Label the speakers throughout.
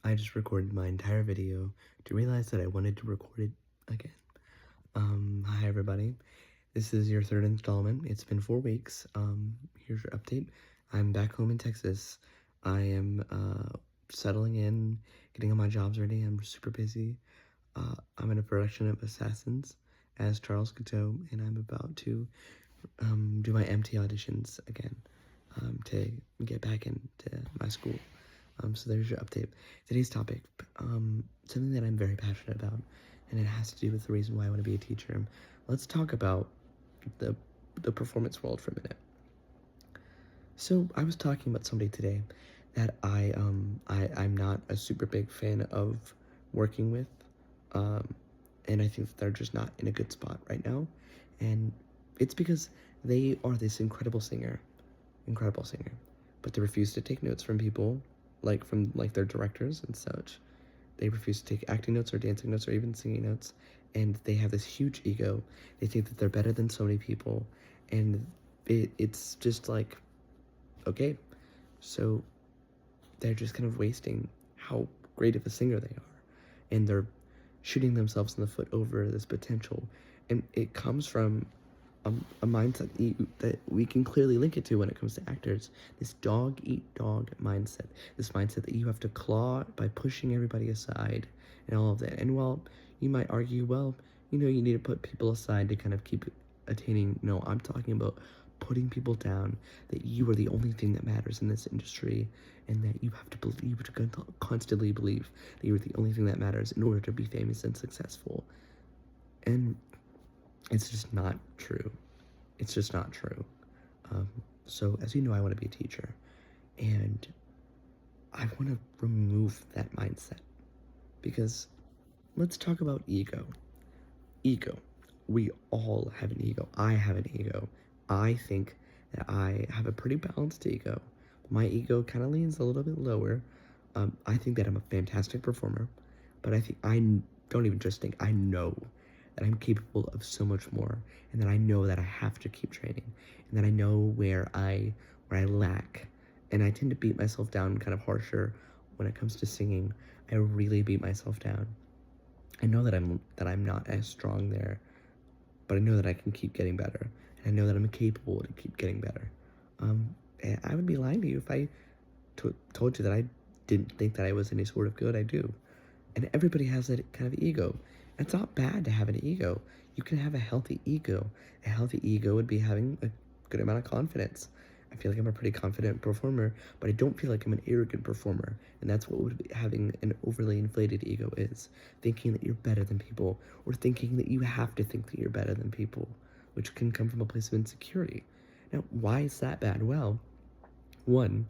Speaker 1: I just recorded my entire video to realize that I wanted to record it again. Hi everybody. This is your third installment. It's been 4 weeks. Here's your update. I'm back home in Texas. I am, settling in, getting all my jobs ready. I'm super busy. I'm in a production of Assassins as Charles Couteau, and I'm about to, do my MT auditions again, to get back into my school. So there's your update. Today's topic, something that I'm very passionate about, and it has to do with the reason why I want to be a teacher. Let's talk about the performance world for a minute. So I was talking about somebody today that I'm not a super big fan of working with, and I think that they're just not in a good spot right now, and it's because they are this incredible singer, but they refuse to take notes from people, from their directors and such. They refuse to take acting notes or dancing notes or even singing notes, and they have this huge ego. They think that they're better than so many people, and it's just like, okay, so they're just kind of wasting how great of a singer they are, and they're shooting themselves in the foot over this potential, and it comes from a mindset that we can clearly link it to when it comes to actors. This dog-eat-dog mindset. This mindset that you have to claw by pushing everybody aside and all of that. And while you might argue, well, you need to put people aside to kind of keep attaining. No, I'm talking about putting people down, that you are the only thing that matters in this industry, and that you have to believe, to constantly believe that you're the only thing that matters in order to be famous and successful. And it's just not true. It's just not true. So as you know, I want to be a teacher, and I want to remove that mindset, because let's talk about ego. Ego. We all have an ego. I have an ego. I think that I have a pretty balanced ego. My ego kind of leans a little bit lower. I think that I'm a fantastic performer, but I don't even just think, I know that I'm capable of so much more, and that I know that I have to keep training, and that I know where I lack, and I tend to beat myself down kind of harsher when it comes to singing. I really beat myself down. I know that I'm not as strong there, but I know that I can keep getting better, and I know that I'm capable to keep getting better. And I would be lying to you if I told you that I didn't think that I was any sort of good. I do. And everybody has that kind of ego. It's not bad to have an ego. You can have a healthy ego. A healthy ego would be having a good amount of confidence. I feel like I'm a pretty confident performer, but I don't feel like I'm an arrogant performer. And that's what having an overly inflated ego is. Thinking that you're better than people, or thinking that you have to think that you're better than people, which can come from a place of insecurity. Now, why is that bad? Well, one,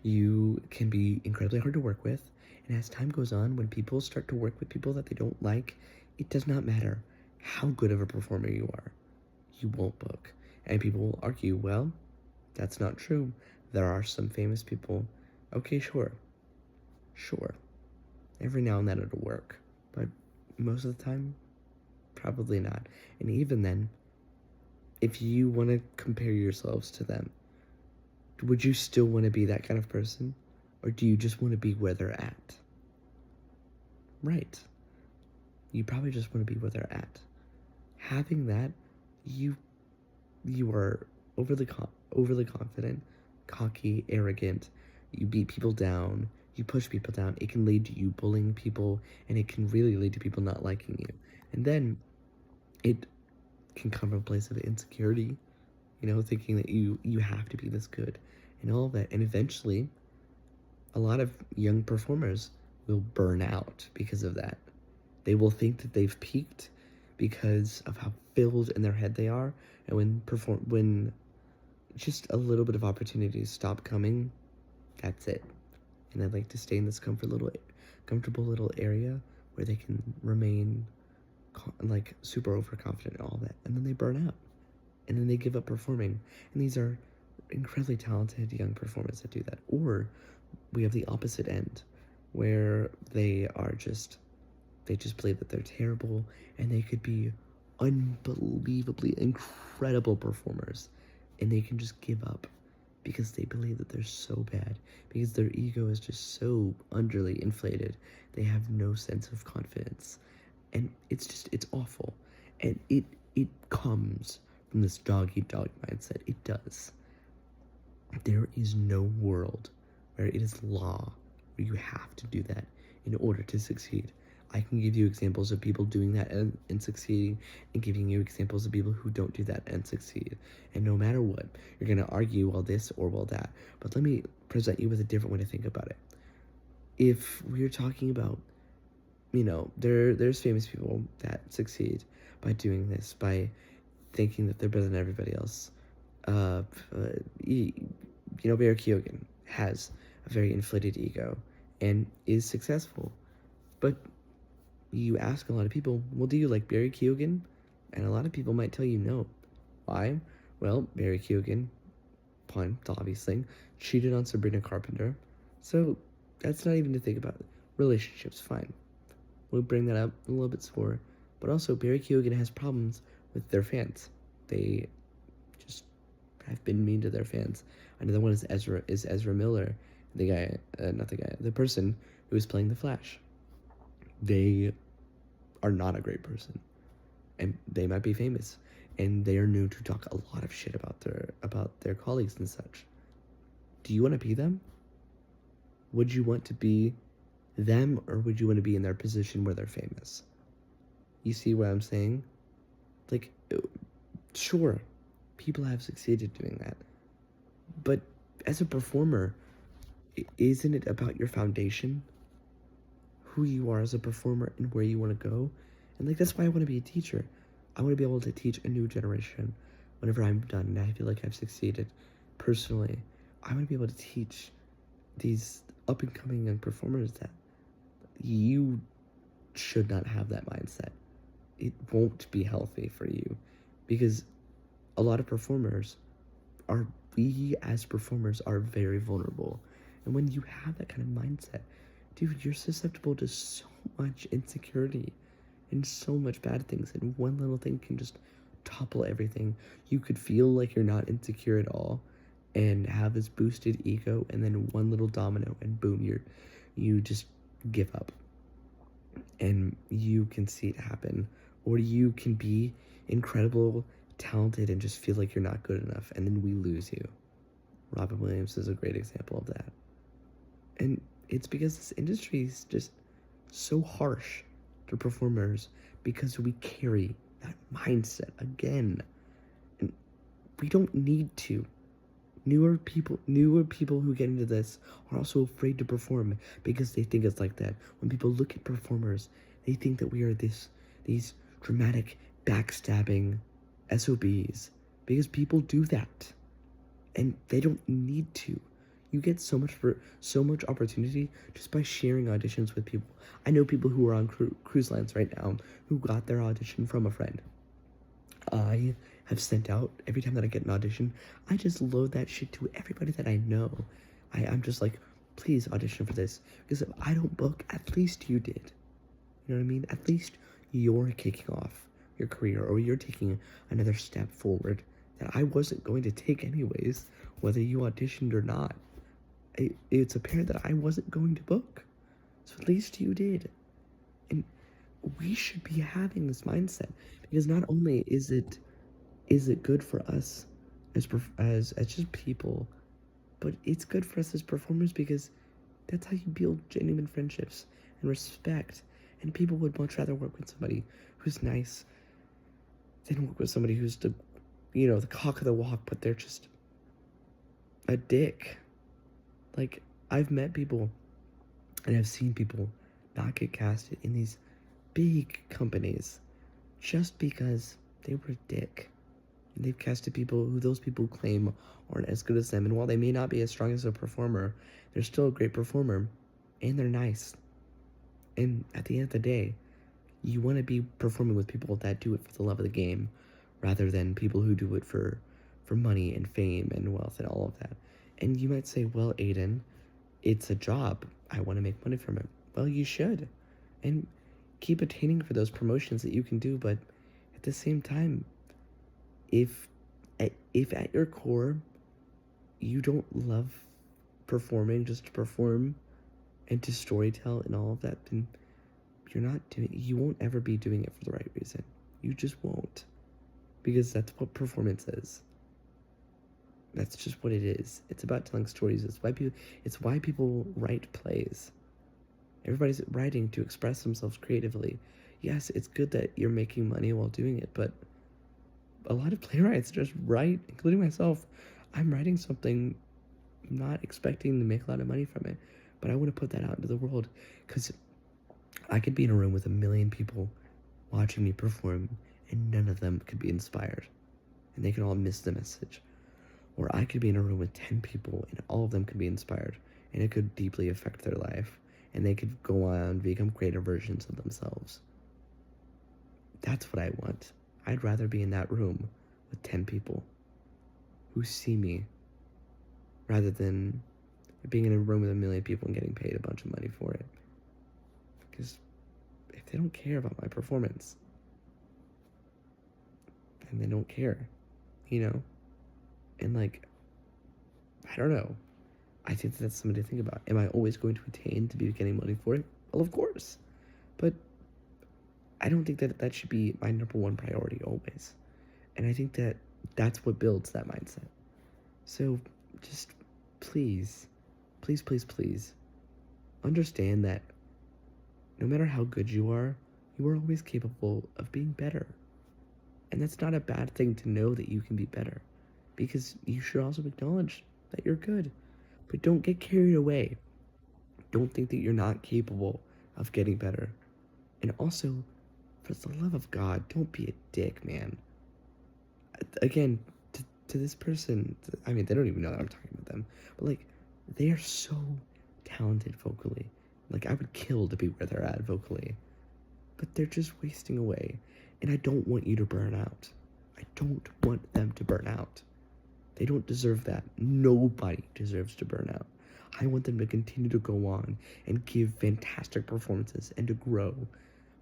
Speaker 1: you can be incredibly hard to work with, and as time goes on, when people start to work with people that they don't like, it does not matter how good of a performer you are. You won't book. And people will argue, well, that's not true. There are some famous people. Okay, sure. Every now and then it'll work. But most of the time, probably not. And even then, if you want to compare yourselves to them, would you still want to be that kind of person? Or do you just want to be where they're at? Right. You probably just want to be where they're at. Having that, you are overly confident, cocky, arrogant. You beat people down. You push people down. It can lead to you bullying people, and it can really lead to people not liking you. And then it can come from a place of insecurity, thinking that you have to be this good and all of that. And eventually, a lot of young performers will burn out because of that. They will think that they've peaked because of how filled in their head they are, and when just a little bit of opportunities stop coming, that's it. And they like to stay in this comfortable little area where they can remain super overconfident and all that, and then they burn out, and then they give up performing. And these are incredibly talented young performers that do that. Or we have the opposite end, where they just believe that they're terrible, and they could be unbelievably incredible performers, and they can just give up because they believe that they're so bad, because their ego is just so underly inflated. They have no sense of confidence. And it's awful. And it comes from this dog eat dog mindset. It does. There is no world where it is law where you have to do that in order to succeed. I can give you examples of people doing that and succeeding, and giving you examples of people who don't do that and succeed. And no matter what, you're going to argue, well, this or well, that. But let me present you with a different way to think about it. If we're talking about, there's famous people that succeed by doing this, by thinking that they're better than everybody else. Barry Keoghan has a very inflated ego and is successful. But you ask a lot of people, well, do you like Barry Keoghan? And a lot of people might tell you no. Why? Well, Barry Keoghan, pun, obviously, cheated on Sabrina Carpenter. So that's not even to think about. Relationships, fine. We'll bring that up a little bit more. But also, Barry Keoghan has problems with their fans. They just have been mean to their fans. Another one is Ezra Miller, the person who is playing the Flash. They are not a great person, and they might be famous, and they are known to talk a lot of shit about their colleagues and such. Do you want to be them? Would you want to be them, or would you want to be in their position where they're famous? You see what I'm saying? Like, sure, people have succeeded doing that, but as a performer, isn't it about your foundation? Who you are as a performer and where you want to go? And that's why I want to be a teacher. I want to be able to teach a new generation whenever I'm done and I feel like I've succeeded personally. I want to be able to teach these up and coming young performers that you should not have that mindset. It won't be healthy for you, because a lot of performers we as performers are very vulnerable. And when you have that kind of mindset, dude, you're susceptible to so much insecurity and so much bad things, and one little thing can just topple everything. You could feel like you're not insecure at all and have this boosted ego, and then one little domino and boom, you just give up. And you can see it happen. Or you can be incredible, talented, and just feel like you're not good enough, and then we lose you. Robin Williams is a great example of that. And it's because this industry is just so harsh to performers, because we carry that mindset again. And we don't need to. Newer people who get into this are also afraid to perform because they think it's like that. When people look at performers, they think that we are these dramatic, backstabbing SOBs, because people do that. And they don't need to. You get so much opportunity just by sharing auditions with people. I know people who are on cruise lines right now who got their audition from a friend. I have sent out, every time that I get an audition, I just load that shit to everybody that I know. I'm just like, please audition for this. Because if I don't book, at least you did. You know what I mean? At least you're kicking off your career, or you're taking another step forward that I wasn't going to take anyways, whether you auditioned or not. It's apparent that I wasn't going to book. So at least you did. And we should be having this mindset, because not only is it good for us as just people, but it's good for us as performers, because that's how you build genuine friendships and respect. And people would much rather work with somebody who's nice than work with somebody who's the cock of the walk, but they're just a dick. Like, I've met people and I've seen people not get casted in these big companies just because they were a dick. And they've casted people who those people claim aren't as good as them. And while they may not be as strong as a performer, they're still a great performer, and they're nice. And at the end of the day, you want to be performing with people that do it for the love of the game, rather than people who do it for money and fame and wealth and all of that. And you might say, well, Aiden, it's a job. I want to make money from it. Well, you should. And keep attaining for those promotions that you can do. But at the same time, if at your core, you don't love performing just to perform and to storytell and all of that, then you won't ever be doing it for the right reason. You just won't. Because that's what performance is. That's just what it is. It's about telling stories. It's why people write plays. Everybody's writing to express themselves creatively. Yes, it's good that you're making money while doing it, but a lot of playwrights just write, including myself. I'm writing something, not expecting to make a lot of money from it, but I want to put that out into the world, because I could be in a room with 1 million people watching me perform, and none of them could be inspired, and they could all miss the message. Or I could be in a room with 10 people, and all of them could be inspired, and it could deeply affect their life, and they could go on and become greater versions of themselves. That's what I want. I'd rather be in that room with 10 people who see me, rather than being in a room with 1 million people and getting paid a bunch of money for it. Because if they don't care about my performance, then they don't care, you know? And like, I don't know. I think that's something to think about. Am I always going to attain to be getting money for it? Well, of course. But I don't think that should be my number one priority always. And I think that that's what builds that mindset. So just please, please, please, please understand that no matter how good you are always capable of being better. And that's not a bad thing to know that you can be better, because you should also acknowledge that you're good. But don't get carried away. Don't think that you're not capable of getting better. And also, for the love of God, don't be a dick, man. Again, to this person, I mean, they don't even know that I'm talking about them, but like, they are so talented vocally. Like, I would kill to be where they're at vocally, but they're just wasting away. And I don't want you to burn out. I don't want them to burn out. They don't deserve that. Nobody deserves to burn out. I want them to continue to go on and give fantastic performances and to grow.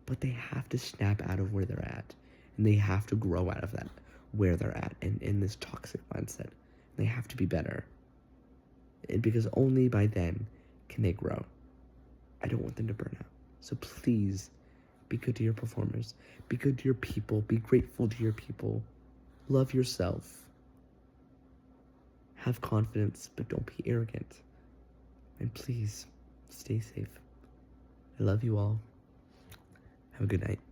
Speaker 1: But they have to snap out of where they're at. And they have to grow out of that, where they're at, and in this toxic mindset. They have to be better. Because only by then can they grow. I don't want them to burn out. So please, be good to your performers. Be good to your people. Be grateful to your people. Love yourself. Have confidence, but don't be arrogant. And please, stay safe. I love you all. Have a good night.